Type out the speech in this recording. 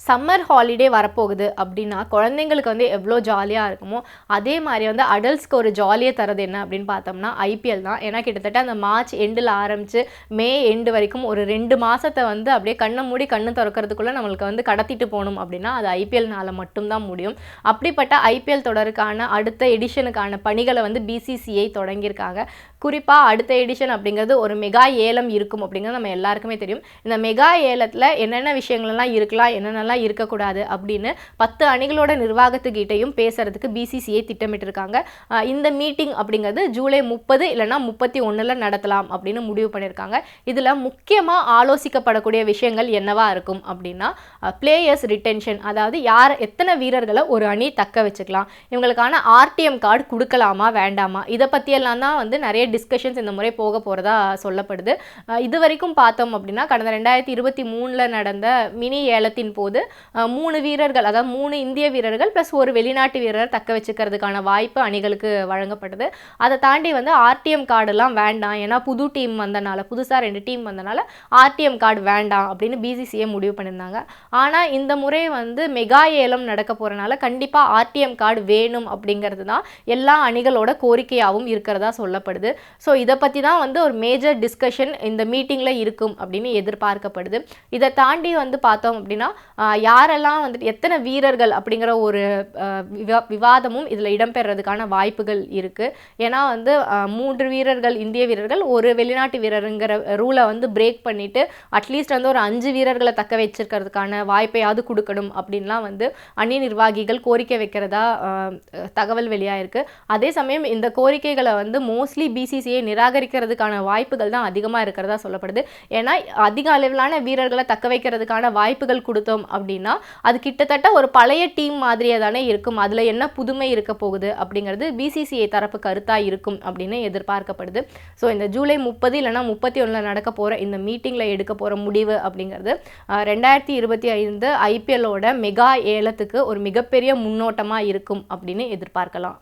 Summer holiday வரப்போகுது அப்படின்னா குழந்தைங்களுக்கு வந்து எவ்வளோ ஜாலியாக இருக்குமோ அதே மாதிரி வந்து அடல்ட்ஸ்க்கு ஒரு ஜாலியை தரது என்ன அப்படின்னு பார்த்தோம்னா ஐபிஎல் தான். ஏன்னா கிட்டத்தட்ட அந்த மார்ச் எண்டில் ஆரம்பித்து மே எண்டு வரைக்கும் ஒரு 2 மாதத்தை வந்து அப்படியே கண்ணை மூடி கண்ணு திறக்கிறதுக்குள்ளே நம்மளுக்கு வந்து கடத்திட்டு போகணும் அப்படின்னா அது ஐபிஎல்னால் மட்டும்தான் முடியும். அப்படிப்பட்ட ஐபிஎல் தொடருக்கான அடுத்த எடிஷனுக்கான பணிகளை வந்து பிசிசிஐ தொடங்கியிருக்காங்க. குறிப்பாக அடுத்த எடிஷன் அப்படிங்கிறது ஒரு மெகா ஏலம் இருக்கும் அப்படிங்கிறது நம்ம எல்லாருக்குமே தெரியும். இந்த மெகா ஏலத்தில் என்னென்ன விஷயங்கள்லாம் இருக்கலாம், என்னென்னலாம் இருக்கக்கூடாது அப்படின்னு 10 அணிகளோட நிர்வாகத்துக்கிட்டையும் பேசுறதுக்கு பிசிசிஐ திட்டமிட்டிருக்காங்க. இந்த மீட்டிங் அப்படிங்கிறது ஜூலை 30 இல்லைனா 31 நடத்தலாம் அப்படின்னு முடிவு பண்ணியிருக்காங்க. இதில் முக்கியமாக ஆலோசிக்கப்படக்கூடிய விஷயங்கள் என்னவா இருக்கும் அப்படின்னா பிளேயர்ஸ் ரிட்டென்ஷன், அதாவது எத்தனை வீரர்களை ஒரு அணி தக்க வச்சுக்கலாம், இவங்களுக்கான ஆர்டிஎம் கார்டு கொடுக்கலாமா வேண்டாமா, இதை பற்றியெல்லாம் தான் வந்து நிறைய டிஸ்கஷன்ஸ் இந்த முறை போக போகிறதா சொல்லப்படுது. இது வரைக்கும் பார்த்தோம் அப்படின்னா கடந்த 2023 நடந்த மினி ஏலத்தின் போது 3 வீரர்கள், அதாவது 3 இந்திய வீரர்கள் ப்ளஸ் ஒரு வெளிநாட்டு வீரர் தக்க வச்சுக்கிறதுக்கான வாய்ப்பு அணிகளுக்கு வழங்கப்படுது. அதை தாண்டி வந்து ஆர்டிஎம் கார்டெல்லாம் வேண்டாம், ஏன்னா புது டீம் வந்தனால, புதுசாக 2 டீம் வந்தனால ஆர்டிஎம் கார்டு வேண்டாம் அப்படின்னு பிசிசிஐ முடிவு பண்ணியிருந்தாங்க. ஆனால் இந்த முறை வந்து மெகா ஏலம் நடக்க போகிறனால கண்டிப்பாக ஆர்டிஎம் கார்டு வேணும் அப்படிங்கிறது தான் எல்லா அணிகளோட கோரிக்கையாகவும் இருக்கிறதா சொல்லப்படுது. ஸோ இதை பற்றி தான் வந்து ஒரு மேஜர் டிஸ்கஷன் இந்த மீட்டிங்கில் இருக்கும் அப்படின்னு எதிர்பார்க்கப்படுது. இதை தாண்டி வந்து பார்த்தோம் அப்படின்னா யாரெல்லாம் வந்துட்டு எத்தனை வீரர்கள் அப்படிங்கிற ஒரு விவாதமும் இதில் இடம்பெறதுக்கான வாய்ப்புகள் இருக்குது. ஏன்னா வந்து 3 வீரர்கள் இந்திய வீரர்கள், ஒரு வெளிநாட்டு வீரருங்கிற ரூலை வந்து பிரேக் பண்ணிவிட்டு அட்லீஸ்ட் வந்து ஒரு 5 வீரர்களை தக்க வச்சிருக்கிறதுக்கான வாய்ப்பையாவது கொடுக்கணும் அப்படின்லாம் வந்து அணி நிர்வாகிகள் கோரிக்கை வைக்கிறதா தகவல் வெளியாயிருக்கு. அதே சமயம் இந்த கோரிக்கைகளை வந்து மோஸ்ட்லி பிசிசிஐ நிராகரிக்கிறதுக்கான வாய்ப்புகள் தான் அதிகமாக இருக்கிறதா சொல்லப்படுது. ஏன்னா அதிக அளவிலான வீரர்களை தக்க வைக்கிறதுக்கான வாய்ப்புகள் கொடுத்தோம் அப்படின்னா அது கிட்டத்தட்ட ஒரு பழைய டீம் மாதிரியே தானே இருக்கும், அதில் என்ன புதுமை இருக்க போகுது அப்படிங்கிறது பிசிசிஐ தரப்பு கருத்தாக இருக்கும் அப்படின்னு எதிர்பார்க்கப்படுது. ஸோ இந்த ஜூலை 30 இல்லைனா 31 நடக்க போகிற இந்த மீட்டிங்கில் எடுக்க போகிற முடிவு அப்படிங்கிறது 2025 ஐபிஎல்லோட மெகா ஏலத்துக்கு ஒரு மிகப்பெரிய முன்னோட்டமாக இருக்கும் அப்படின்னு எதிர்பார்க்கலாம்.